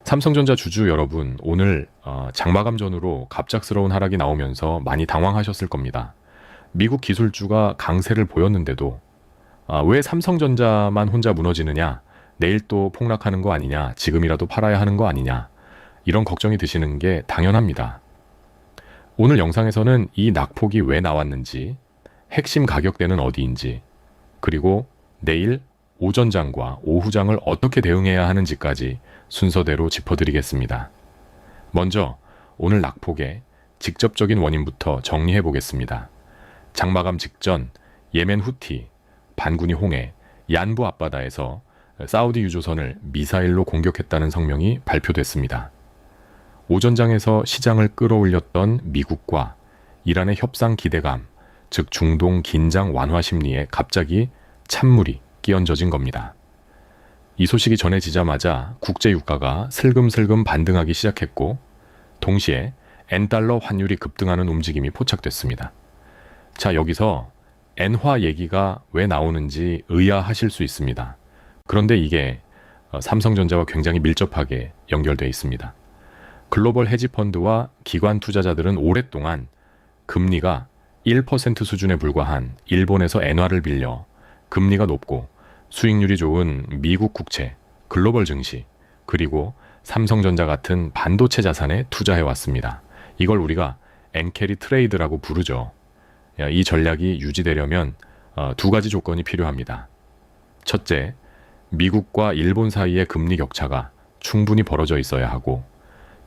삼성전자 주주 여러분, 오늘 장마감 전후로 갑작스러운 하락이 나오면서 많이 당황하셨을 겁니다. 미국 기술주가 강세를 보였는데도 왜 삼성전자만 혼자 무너지느냐, 내일 또 폭락하는 거 아니냐, 지금이라도 팔아야 하는 거 아니냐, 이런 걱정이 드시는 게 당연합니다. 오늘 영상에서는 이 낙폭이 왜 나왔는지, 핵심 가격대는 어디인지, 그리고 내일 오전장과 오후장을 어떻게 대응해야 하는지까지 순서대로 짚어드리겠습니다. 먼저 오늘 낙폭의 직접적인 원인부터 정리해 보겠습니다. 장마감 직전 예멘 후티, 반군이 홍해, 얀부 앞바다에서 사우디 유조선을 미사일로 공격했다는 성명이 발표됐습니다. 오전장에서 시장을 끌어올렸던 미국과 이란의 협상 기대감, 즉 중동 긴장 완화 심리에 갑자기 찬물이 끼얹어진 겁니다. 이 소식이 전해지자마자 국제 유가가 슬금슬금 반등하기 시작했고, 동시에 엔달러 환율이 급등하는 움직임이 포착됐습니다. 자, 여기서 엔화 얘기가 왜 나오는지 의아하실 수 있습니다. 그런데 이게 삼성전자와 굉장히 밀접하게 연결되어 있습니다. 글로벌 헤지펀드와 기관 투자자들은 오랫동안 금리가 1% 수준에 불과한 일본에서 엔화를 빌려 금리가 높고 수익률이 좋은 미국 국채, 글로벌 증시, 그리고 삼성전자 같은 반도체 자산에 투자해왔습니다. 이걸 우리가 엔캐리 트레이드라고 부르죠. 이 전략이 유지되려면 두 가지 조건이 필요합니다. 첫째, 미국과 일본 사이의 금리 격차가 충분히 벌어져 있어야 하고,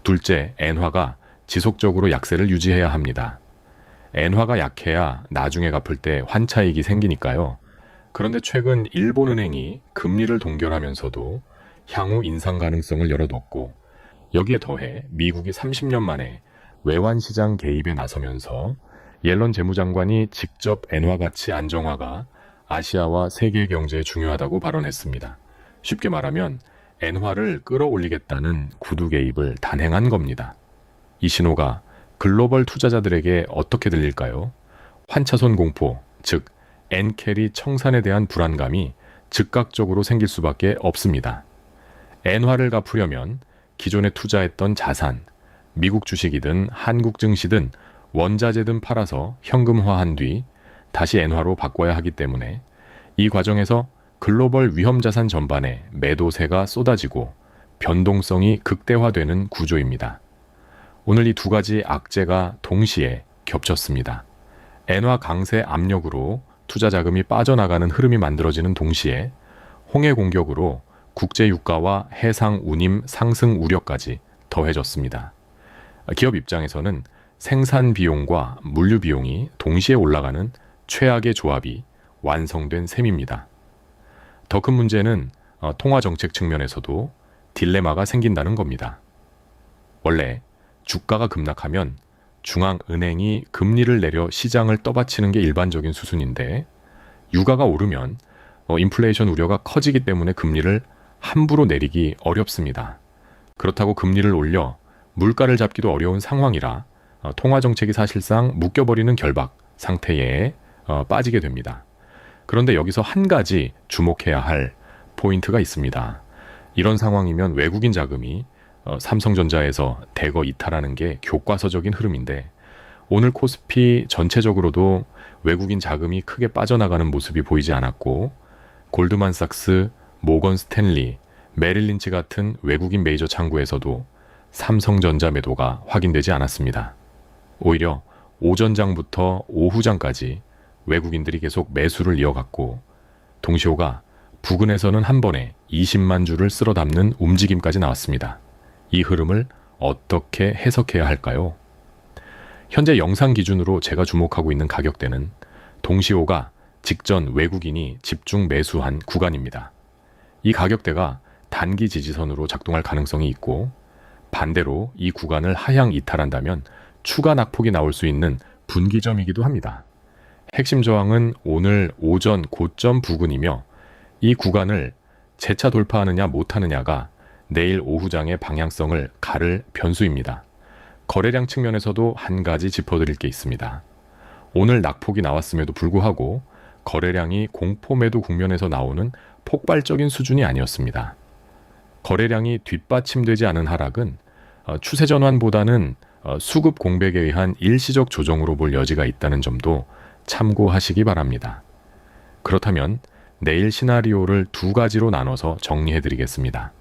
둘째, 엔화가 지속적으로 약세를 유지해야 합니다. 엔화가 약해야 나중에 갚을 때 환차익이 생기니까요. 그런데 최근 일본은행이 금리를 동결하면서도 향후 인상 가능성을 열어뒀고, 여기에 더해 미국이 30년 만에 외환시장 개입에 나서면서 옐런 재무장관이 직접 엔화 가치 안정화가 아시아와 세계 경제에 중요하다고 발언했습니다. 쉽게 말하면 엔화를 끌어올리겠다는 구두 개입을 단행한 겁니다. 이 신호가 글로벌 투자자들에게 어떻게 들릴까요? 환차손 공포, 즉 엔캐리 청산에 대한 불안감이 즉각적으로 생길 수밖에 없습니다. 엔화를 갚으려면 기존에 투자했던 자산, 미국 주식이든 한국 증시든 원자재든 팔아서 현금화한 뒤 다시 엔화로 바꿔야 하기 때문에 이 과정에서 글로벌 위험자산 전반에 매도세가 쏟아지고 변동성이 극대화되는 구조입니다. 오늘 이 두 가지 악재가 동시에 겹쳤습니다. 엔화 강세 압력으로 투자 자금이 빠져나가는 흐름이 만들어지는 동시에 홍해 공격으로 국제 유가와 해상 운임 상승 우려까지 더해졌습니다. 기업 입장에서는 생산 비용과 물류 비용이 동시에 올라가는 최악의 조합이 완성된 셈입니다. 더 큰 문제는 통화 정책 측면에서도 딜레마가 생긴다는 겁니다. 원래 주가가 급락하면 중앙은행이 금리를 내려 시장을 떠받치는 게 일반적인 수순인데, 유가가 오르면 인플레이션 우려가 커지기 때문에 금리를 함부로 내리기 어렵습니다. 그렇다고 금리를 올려 물가를 잡기도 어려운 상황이라 통화정책이 사실상 묶여버리는 결박 상태에 빠지게 됩니다. 그런데 여기서 한 가지 주목해야 할 포인트가 있습니다. 이런 상황이면 외국인 자금이 삼성전자에서 대거 이탈하는 게 교과서적인 흐름인데, 오늘 코스피 전체적으로도 외국인 자금이 크게 빠져나가는 모습이 보이지 않았고, 골드만삭스, 모건 스탠리, 메릴린치 같은 외국인 메이저 창구에서도 삼성전자 매도가 확인되지 않았습니다. 오히려 오전장부터 오후장까지 외국인들이 계속 매수를 이어갔고, 동시호가 부근에서는 한 번에 20만 주를 쓸어 담는 움직임까지 나왔습니다. 이 흐름을 어떻게 해석해야 할까요? 현재 영상 기준으로 제가 주목하고 있는 가격대는 동시호가 직전 외국인이 집중 매수한 구간입니다. 이 가격대가 단기 지지선으로 작동할 가능성이 있고, 반대로 이 구간을 하향 이탈한다면 추가 낙폭이 나올 수 있는 분기점이기도 합니다. 핵심 저항은 오늘 오전 고점 부근이며, 이 구간을 재차 돌파하느냐 못하느냐가 내일 오후장의 방향성을 가를 변수입니다. 거래량 측면에서도 한 가지 짚어드릴 게 있습니다. 오늘 낙폭이 나왔음에도 불구하고 거래량이 공포 매도 국면에서 나오는 폭발적인 수준이 아니었습니다. 거래량이 뒷받침되지 않은 하락은 추세 전환보다는 수급 공백에 의한 일시적 조정으로 볼 여지가 있다는 점도 참고하시기 바랍니다. 그렇다면 내일 시나리오를 두 가지로 나눠서 정리해 드리겠습니다.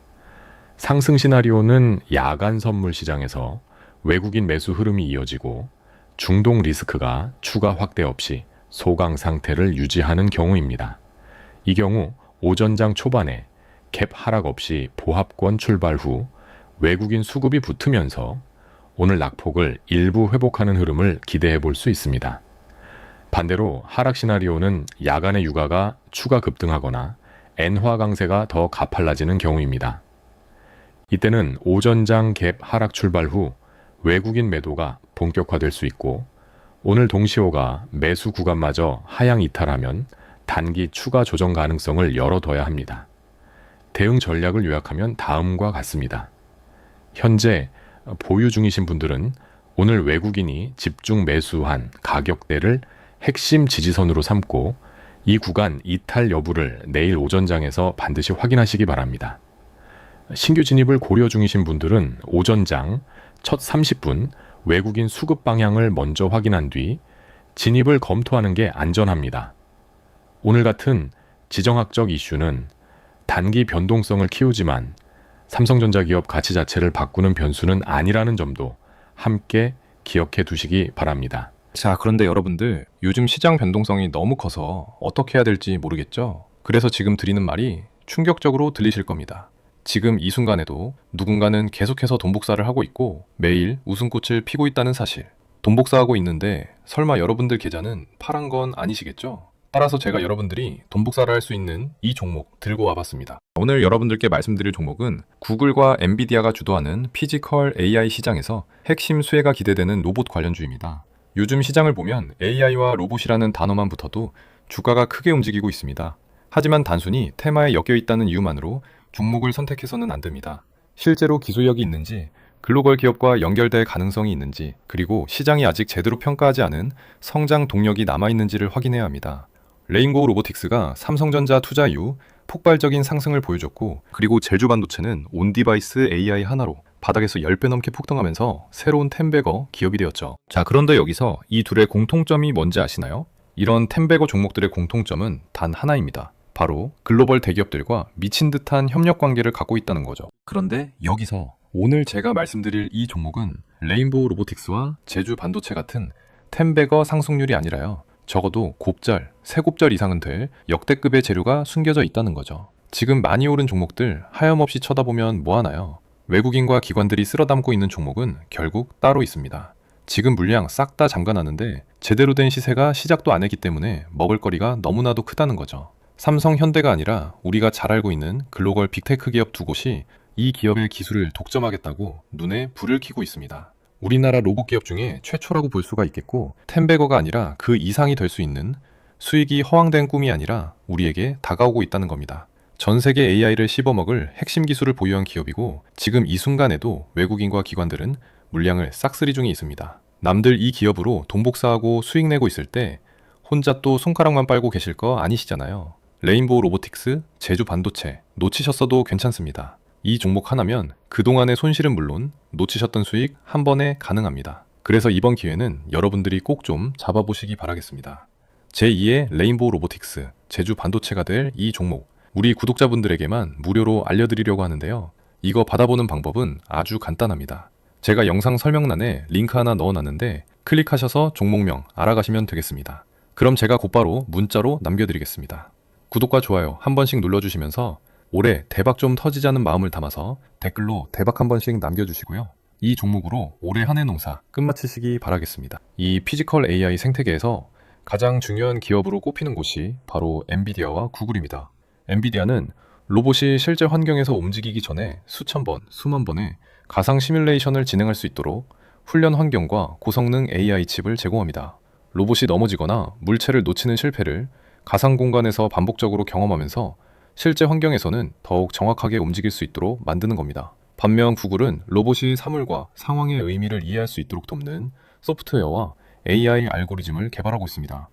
상승 시나리오는 야간 선물 시장에서 외국인 매수 흐름이 이어지고 중동 리스크가 추가 확대 없이 소강 상태를 유지하는 경우입니다. 이 경우 오전장 초반에 갭 하락 없이 보합권 출발 후 외국인 수급이 붙으면서 오늘 낙폭을 일부 회복하는 흐름을 기대해 볼 수 있습니다. 반대로 하락 시나리오는 야간의 유가가 추가 급등하거나 엔화 강세가 더 가팔라지는 경우입니다. 이때는 오전장 갭 하락 출발 후 외국인 매도가 본격화될 수 있고 오늘 동시호가 매수 구간마저 하향 이탈하면 단기 추가 조정 가능성을 열어둬야 합니다. 대응 전략을 요약하면 다음과 같습니다. 현재 보유 중이신 분들은 오늘 외국인이 집중 매수한 가격대를 핵심 지지선으로 삼고 이 구간 이탈 여부를 내일 오전장에서 반드시 확인하시기 바랍니다. 신규 진입을 고려 중이신 분들은 오전장 첫 30분 외국인 수급 방향을 먼저 확인한 뒤 진입을 검토하는 게 안전합니다. 오늘 같은 지정학적 이슈는 단기 변동성을 키우지만 삼성전자 기업 가치 자체를 바꾸는 변수는 아니라는 점도 함께 기억해 두시기 바랍니다. 자, 그런데 여러분들, 요즘 시장 변동성이 너무 커서 어떻게 해야 될지 모르겠죠? 그래서 지금 드리는 말이 충격적으로 들리실 겁니다. 지금 이 순간에도 누군가는 계속해서 돈복사를 하고 있고 매일 웃음꽃을 피고 있다는 사실. 돈복사하고 있는데 설마 여러분들 계좌는 파란 건 아니시겠죠? 따라서 제가 여러분들이 돈복사를 할 수 있는 이 종목 들고 와봤습니다. 오늘 여러분들께 말씀드릴 종목은 구글과 엔비디아가 주도하는 피지컬 AI 시장에서 핵심 수혜가 기대되는 로봇 관련주입니다. 요즘 시장을 보면 AI와 로봇이라는 단어만 붙어도 주가가 크게 움직이고 있습니다. 하지만 단순히 테마에 엮여 있다는 이유만으로 종목을 선택해서는 안 됩니다. 실제로 기술력이 있는지, 글로벌 기업과 연결될 가능성이 있는지, 그리고 시장이 아직 제대로 평가하지 않은 성장 동력이 남아있는지를 확인해야 합니다. 레인보우 로보틱스가 삼성전자 투자 이후 폭발적인 상승을 보여줬고, 그리고 제주반도체는 온디바이스 AI 하나로 바닥에서 10배 넘게 폭등하면서 새로운 텐베거 기업이 되었죠. 자, 그런데 여기서 이 둘의 공통점이 뭔지 아시나요? 이런 텐베거 종목들의 공통점은 단 하나입니다. 바로 글로벌 대기업들과 미친 듯한 협력 관계를 갖고 있다는 거죠. 그런데 여기서 오늘 제가 말씀드릴 이 종목은 레인보우 로보틱스와 제주반도체 같은 텐베거 상승률이 아니라요. 적어도 곱절, 세 곱절 이상은 될 역대급의 재료가 숨겨져 있다는 거죠. 지금 많이 오른 종목들 하염없이 쳐다보면 뭐하나요? 외국인과 기관들이 쓸어담고 있는 종목은 결국 따로 있습니다. 지금 물량 싹 다 잠가놨는데 제대로 된 시세가 시작도 안 했기 때문에 먹을거리가 너무나도 크다는 거죠. 삼성, 현대가 아니라 우리가 잘 알고 있는 글로벌 빅테크 기업 두 곳이 이 기업의 기술을 독점하겠다고 눈에 불을 켜고 있습니다. 우리나라 로봇 기업 중에 최초라고 볼 수가 있겠고, 텐베거가 아니라 그 이상이 될 수 있는 수익이 허황된 꿈이 아니라 우리에게 다가오고 있다는 겁니다. 전 세계 AI를 씹어먹을 핵심 기술을 보유한 기업이고, 지금 이 순간에도 외국인과 기관들은 물량을 싹쓸이 중에 있습니다. 남들 이 기업으로 돈 복사하고 수익 내고 있을 때 혼자 또 손가락만 빨고 계실 거 아니시잖아요. 레인보우 로보틱스, 제주반도체 놓치셨어도 괜찮습니다. 이 종목 하나면 그동안의 손실은 물론 놓치셨던 수익 한 번에 가능합니다. 그래서 이번 기회는 여러분들이 꼭 좀 잡아보시기 바라겠습니다. 제2의 레인보우 로보틱스, 제주반도체가 될 이 종목, 우리 구독자분들에게만 무료로 알려드리려고 하는데요. 이거 받아보는 방법은 아주 간단합니다. 제가 영상 설명란에 링크 하나 넣어놨는데 클릭하셔서 종목명 알아가시면 되겠습니다. 그럼 제가 곧바로 문자로 남겨드리겠습니다. 구독과 좋아요 한 번씩 눌러주시면서 올해 대박 좀 터지자는 마음을 담아서 댓글로 대박 한 번씩 남겨주시고요. 이 종목으로 올해 한 해 농사 끝마치시기 바라겠습니다. 이 피지컬 AI 생태계에서 가장 중요한 기업으로 꼽히는 곳이 바로 엔비디아와 구글입니다. 엔비디아는 로봇이 실제 환경에서 움직이기 전에 수천 번, 수만 번의 가상 시뮬레이션을 진행할 수 있도록 훈련 환경과 고성능 AI 칩을 제공합니다. 로봇이 넘어지거나 물체를 놓치는 실패를 가상 공간에서 반복적으로 경험하면서 실제 환경에서는 더욱 정확하게 움직일 수 있도록 만드는 겁니다. 반면 구글은 로봇이 사물과 상황의 의미를 이해할 수 있도록 돕는 소프트웨어와 AI 알고리즘을 개발하고 있습니다.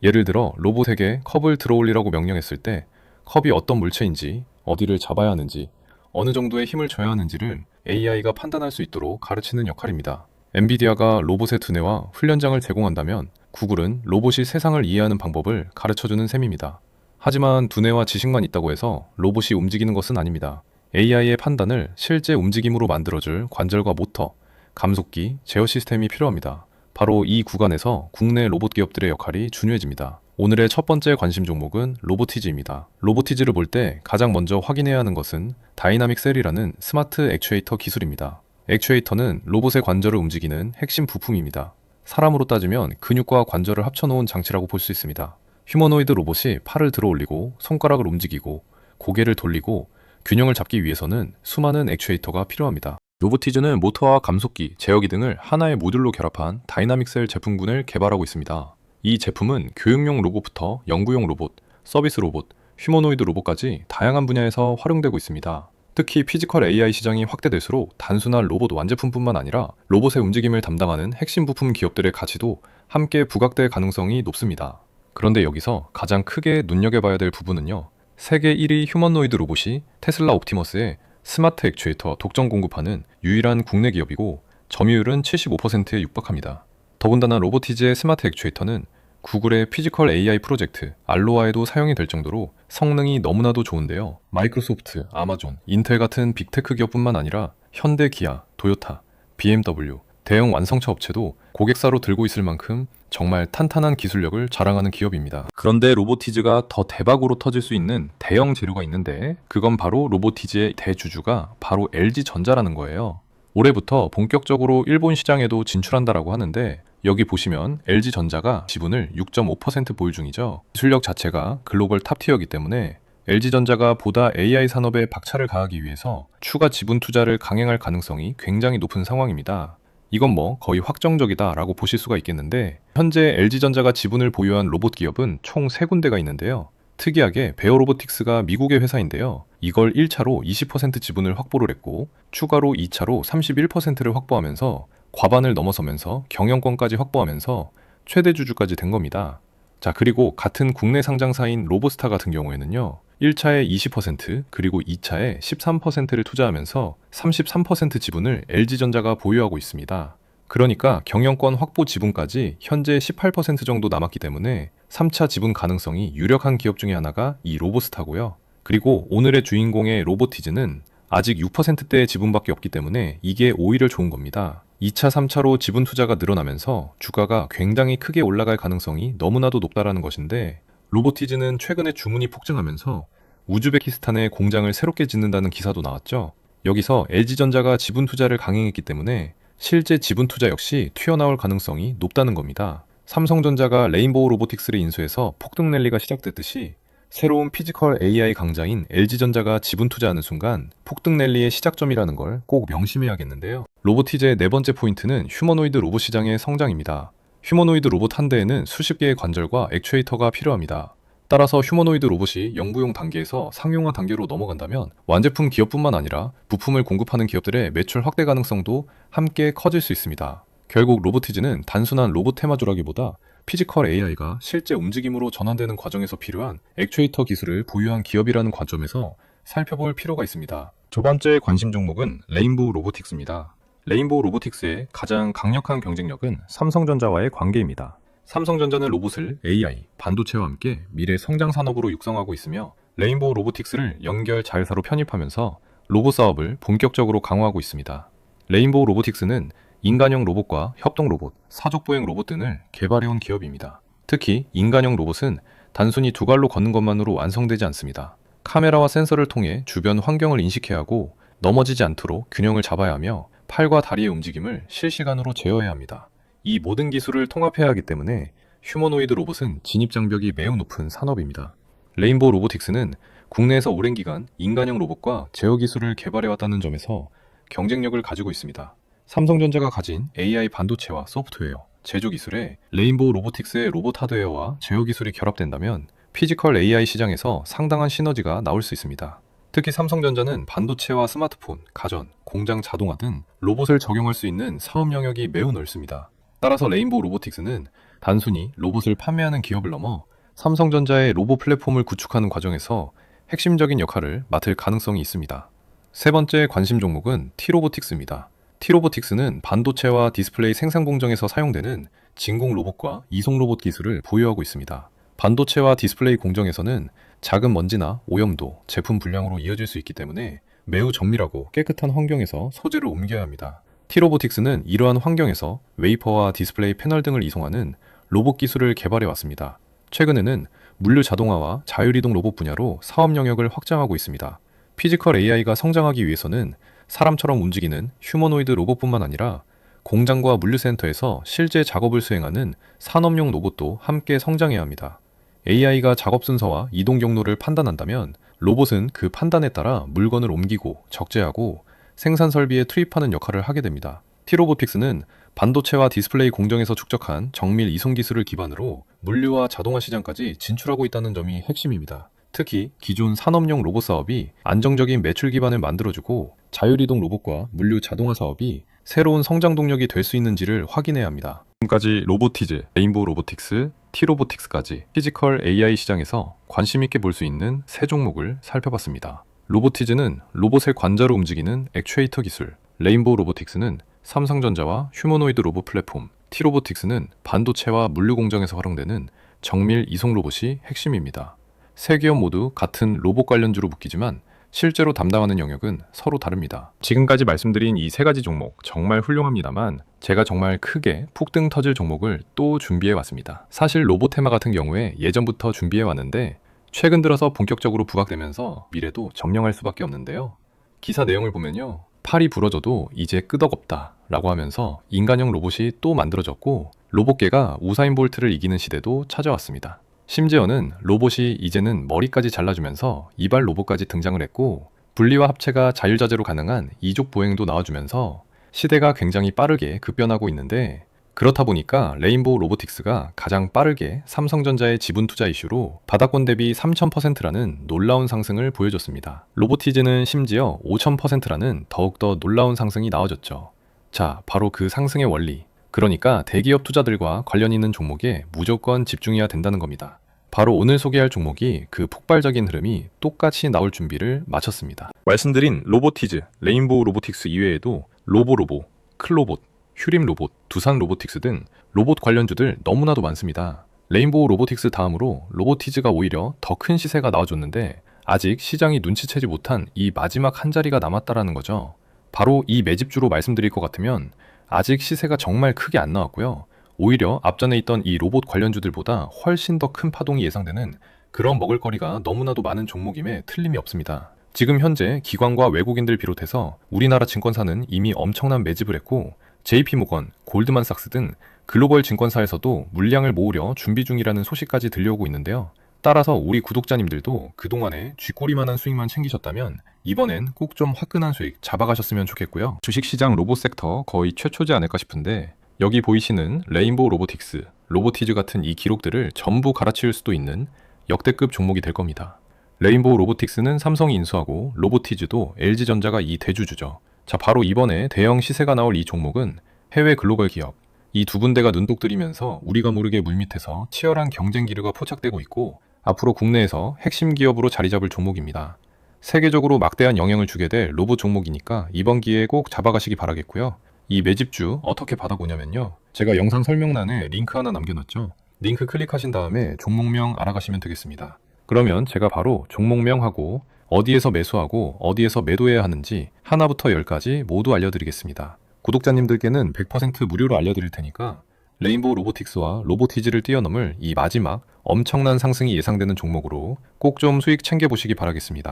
예를 들어 로봇에게 컵을 들어올리라고 명령했을 때 컵이 어떤 물체인지, 어디를 잡아야 하는지, 어느 정도의 힘을 줘야 하는지를 AI가 판단할 수 있도록 가르치는 역할입니다. 엔비디아가 로봇의 두뇌와 훈련장을 제공한다면 구글은 로봇이 세상을 이해하는 방법을 가르쳐주는 셈입니다. 하지만 두뇌와 지식만 있다고 해서 로봇이 움직이는 것은 아닙니다. AI의 판단을 실제 움직임으로 만들어줄 관절과 모터, 감속기, 제어 시스템이 필요합니다. 바로 이 구간에서 국내 로봇 기업들의 역할이 중요해집니다. 오늘의 첫 번째 관심 종목은 로보티즈입니다. 로보티즈를 볼 때 가장 먼저 확인해야 하는 것은 다이나믹 셀이라는 스마트 액추에이터 기술입니다. 액추에이터는 로봇의 관절을 움직이는 핵심 부품입니다. 사람으로 따지면 근육과 관절을 합쳐놓은 장치라고 볼 수 있습니다. 휴머노이드 로봇이 팔을 들어 올리고 손가락을 움직이고 고개를 돌리고 균형을 잡기 위해서는 수많은 액추에이터가 필요합니다. 로보티즈는 모터와 감속기, 제어기 등을 하나의 모듈로 결합한 다이나믹 셀 제품군을 개발하고 있습니다. 이 제품은 교육용 로봇부터 연구용 로봇, 서비스 로봇, 휴머노이드 로봇까지 다양한 분야에서 활용되고 있습니다. 특히 피지컬 AI 시장이 확대될수록 단순한 로봇 완제품뿐만 아니라 로봇의 움직임을 담당하는 핵심 부품 기업들의 가치도 함께 부각될 가능성이 높습니다. 그런데 여기서 가장 크게 눈여겨봐야 될 부분은요. 세계 1위 휴머노이드 로봇이 테슬라 옵티머스의 스마트 액추에이터 독점 공급하는 유일한 국내 기업이고 점유율은 75%에 육박합니다. 더군다나 로보티즈의 스마트 액추에이터는 구글의 피지컬 AI 프로젝트 알로아에도 사용이 될 정도로 성능이 너무나도 좋은데요. 마이크로소프트, 아마존, 인텔 같은 빅테크 기업뿐만 아니라 현대, 기아, 도요타, BMW, 대형 완성차 업체도 고객사로 들고 있을 만큼 정말 탄탄한 기술력을 자랑하는 기업입니다. 그런데 로보티즈가 더 대박으로 터질 수 있는 대형 재료가 있는데 그건 바로 로보티즈의 대주주가 바로 LG전자라는 거예요. 올해부터 본격적으로 일본 시장에도 진출한다라고 하는데 여기 보시면 LG전자가 지분을 6.5% 보유 중이죠. 기술력 자체가 글로벌 탑티어이기 때문에 LG전자가 보다 AI 산업에 박차를 가하기 위해서 추가 지분 투자를 강행할 가능성이 굉장히 높은 상황입니다. 이건 뭐 거의 확정적이다 라고 보실 수가 있겠는데 현재 LG전자가 지분을 보유한 로봇 기업은 총 3군데가 있는데요. 특이하게 베어로보틱스가 미국의 회사인데요. 이걸 1차로 20% 지분을 확보를 했고 추가로 2차로 31%를 확보하면서 과반을 넘어서면서 경영권까지 확보하면서 최대 주주까지 된 겁니다. 자, 그리고 같은 국내 상장사인 로보스타 같은 경우에는요. 1차에 20% 그리고 2차에 13%를 투자하면서 33% 지분을 LG전자가 보유하고 있습니다. 그러니까 경영권 확보 지분까지 현재 18% 정도 남았기 때문에 3차 지분 가능성이 유력한 기업 중에 하나가 이 로보스타고요. 그리고 오늘의 주인공의 로보티즈는 아직 6%대의 지분밖에 없기 때문에 이게 오히려 좋은 겁니다. 2차, 3차로 지분 투자가 늘어나면서 주가가 굉장히 크게 올라갈 가능성이 너무나도 높다라는 것인데 로보티즈는 최근에 주문이 폭증하면서 우즈베키스탄에 공장을 새롭게 짓는다는 기사도 나왔죠. 여기서 LG전자가 지분 투자를 강행했기 때문에 실제 지분 투자 역시 튀어나올 가능성이 높다는 겁니다. 삼성전자가 레인보우 로보틱스를 인수해서 폭등 랠리가 시작됐듯이 새로운 피지컬 AI 강자인 LG전자가 지분 투자하는 순간 폭등 랠리의 시작점이라는 걸 꼭 명심해야겠는데요. 로보티즈의 네 번째 포인트는 휴머노이드 로봇 시장의 성장입니다. 휴머노이드 로봇 한 대에는 수십 개의 관절과 액추에이터가 필요합니다. 따라서 휴머노이드 로봇이 영구용 단계에서 상용화 단계로 넘어간다면 완제품 기업뿐만 아니라 부품을 공급하는 기업들의 매출 확대 가능성도 함께 커질 수 있습니다. 결국 로보티즈는 단순한 로봇 테마주라기보다 피지컬 AI가 실제 움직임으로 전환되는 과정에서 필요한 액추에이터 기술을 보유한 기업이라는 관점에서 살펴볼 필요가 있습니다. 두 번째 관심 종목은 레인보우 로보틱스입니다. 레인보우 로보틱스의 가장 강력한 경쟁력은 삼성전자와의 관계입니다. 삼성전자는 로봇을 AI, 반도체와 함께 미래 성장 산업으로 육성하고 있으며 레인보우 로보틱스를 연결 자회사로 편입하면서 로봇 사업을 본격적으로 강화하고 있습니다. 레인보우 로보틱스는 인간형 로봇과 협동 로봇, 사족 보행 로봇 등을 개발해온 기업입니다. 특히 인간형 로봇은 단순히 두 발로 걷는 것만으로 완성되지 않습니다. 카메라와 센서를 통해 주변 환경을 인식해야 하고 넘어지지 않도록 균형을 잡아야 하며 팔과 다리의 움직임을 실시간으로 제어해야 합니다. 이 모든 기술을 통합해야 하기 때문에 휴머노이드 로봇은 진입장벽이 매우 높은 산업입니다. 레인보우 로보틱스는 국내에서 오랜 기간 인간형 로봇과 제어 기술을 개발해왔다는 점에서 경쟁력을 가지고 있습니다. 삼성전자가 가진 AI 반도체와 소프트웨어, 제조 기술에 레인보우 로보틱스의 로봇 하드웨어와 제어 기술이 결합된다면 피지컬 AI 시장에서 상당한 시너지가 나올 수 있습니다. 특히 삼성전자는 반도체와 스마트폰, 가전, 공장 자동화 등 로봇을 적용할 수 있는 사업 영역이 매우 넓습니다. 따라서 레인보우 로보틱스는 단순히 로봇을 판매하는 기업을 넘어 삼성전자의 로봇 플랫폼을 구축하는 과정에서 핵심적인 역할을 맡을 가능성이 있습니다. 세 번째 관심 종목은 T로보틱스입니다. T로보틱스는 반도체와 디스플레이 생산 공정에서 사용되는 진공 로봇과 이송 로봇 기술을 보유하고 있습니다. 반도체와 디스플레이 공정에서는 작은 먼지나 오염도 제품 불량으로 이어질 수 있기 때문에 매우 정밀하고 깨끗한 환경에서 소재를 옮겨야 합니다. T로보틱스는 이러한 환경에서 웨이퍼와 디스플레이 패널 등을 이송하는 로봇 기술을 개발해 왔습니다. 최근에는 물류 자동화와 자율이동 로봇 분야로 사업 영역을 확장하고 있습니다. 피지컬 AI가 성장하기 위해서는 사람처럼 움직이는 휴머노이드 로봇뿐만 아니라 공장과 물류센터에서 실제 작업을 수행하는 산업용 로봇도 함께 성장해야 합니다. AI가 작업 순서와 이동 경로를 판단한다면 로봇은 그 판단에 따라 물건을 옮기고 적재하고 생산 설비에 투입하는 역할을 하게 됩니다. T로보틱스는 반도체와 디스플레이 공정에서 축적한 정밀 이송 기술을 기반으로 물류와 자동화 시장까지 진출하고 있다는 점이 핵심입니다. 특히 기존 산업용 로봇 사업이 안정적인 매출 기반을 만들어주고 자율이동 로봇과 물류 자동화 사업이 새로운 성장 동력이 될 수 있는지를 확인해야 합니다. 지금까지 로보티즈, 레인보우 로보틱스, T로보틱스까지 피지컬 AI 시장에서 관심 있게 볼 수 있는 세 종목을 살펴봤습니다. 로보티즈는 로봇의 관자로 움직이는 액추에이터 기술, 레인보우 로보틱스는 삼성전자와 휴머노이드 로봇 플랫폼, T로보틱스는 반도체와 물류 공정에서 활용되는 정밀 이송 로봇이 핵심입니다. 세 기업 모두 같은 로봇 관련주로 묶이지만 실제로 담당하는 영역은 서로 다릅니다. 지금까지 말씀드린 이 세 가지 종목 정말 훌륭합니다만 제가 정말 크게 푹등 터질 종목을 또 준비해 왔습니다. 사실 로봇 테마 같은 경우에 예전부터 준비해 왔는데 최근 들어서 본격적으로 부각되면서 미래도 점령할 수밖에 없는데요. 기사 내용을 보면요. 팔이 부러져도 이제 끄덕없다 라고 하면서 인간형 로봇이 또 만들어졌고 로봇계가 우사인 볼트를 이기는 시대도 찾아왔습니다. 심지어는 로봇이 이제는 머리까지 잘라주면서 이발 로봇까지 등장을 했고 분리와 합체가 자율자재로 가능한 이족 보행도 나와주면서 시대가 굉장히 빠르게 급변하고 있는데 그렇다 보니까 레인보우 로보틱스가 가장 빠르게 삼성전자의 지분 투자 이슈로 바닥권 대비 3000%라는 놀라운 상승을 보여줬습니다. 로보티즈는 심지어 5000%라는 더욱더 놀라운 상승이 나와줬죠. 자, 바로 그 상승의 원리. 그러니까 대기업 투자들과 관련 있는 종목에 무조건 집중해야 된다는 겁니다. 바로 오늘 소개할 종목이 그 폭발적인 흐름이 똑같이 나올 준비를 마쳤습니다. 말씀드린 로보티즈, 레인보우 로보틱스 이외에도 로보로보, 클로봇, 휴림 로봇, 두산 로보틱스 등 로봇 관련주들 너무나도 많습니다. 레인보우 로보틱스 다음으로 로보티즈가 오히려 더 큰 시세가 나와줬는데 아직 시장이 눈치채지 못한 이 마지막 한 자리가 남았다라는 거죠. 바로 이 매집주로 말씀드릴 것 같으면 아직 시세가 정말 크게 안 나왔고요. 오히려 앞전에 있던 이 로봇 관련주들보다 훨씬 더 큰 파동이 예상되는 그런 먹을거리가 너무나도 많은 종목임에 틀림이 없습니다. 지금 현재 기관과 외국인들 비롯해서 우리나라 증권사는 이미 엄청난 매집을 했고 JP모건, 골드만삭스 등 글로벌 증권사에서도 물량을 모으려 준비 중이라는 소식까지 들려오고 있는데요. 따라서 우리 구독자님들도 그동안에 쥐꼬리만한 수익만 챙기셨다면 이번엔 꼭 좀 화끈한 수익 잡아가셨으면 좋겠고요. 주식시장 로봇 섹터 거의 최초지 않을까 싶은데 여기 보이시는 레인보우 로보틱스, 로보티즈 같은 이 기록들을 전부 갈아치울 수도 있는 역대급 종목이 될 겁니다. 레인보우 로보틱스는 삼성이 인수하고 로보티즈도 LG전자가 이 대주주죠. 자, 바로 이번에 대형 시세가 나올 이 종목은 해외 글로벌 기업, 이 두 군데가 눈독 들이면서 우리가 모르게 물밑에서 치열한 경쟁 기류가 포착되고 있고 앞으로 국내에서 핵심 기업으로 자리 잡을 종목입니다. 세계적으로 막대한 영향을 주게 될 로봇 종목이니까 이번 기회에 꼭 잡아가시기 바라겠고요. 이 매집주 어떻게 받아보냐면요. 제가 영상 설명란에 링크 하나 남겨놨죠. 링크 클릭하신 다음에 종목명 알아가시면 되겠습니다. 그러면 제가 바로 종목명하고 어디에서 매수하고 어디에서 매도해야 하는지 하나부터 10까지 모두 알려드리겠습니다. 구독자님들께는 100% 무료로 알려드릴 테니까 레인보우 로보틱스와 로보티즈를 뛰어넘을 이 마지막 엄청난 상승이 예상되는 종목으로 꼭 좀 수익 챙겨보시기 바라겠습니다.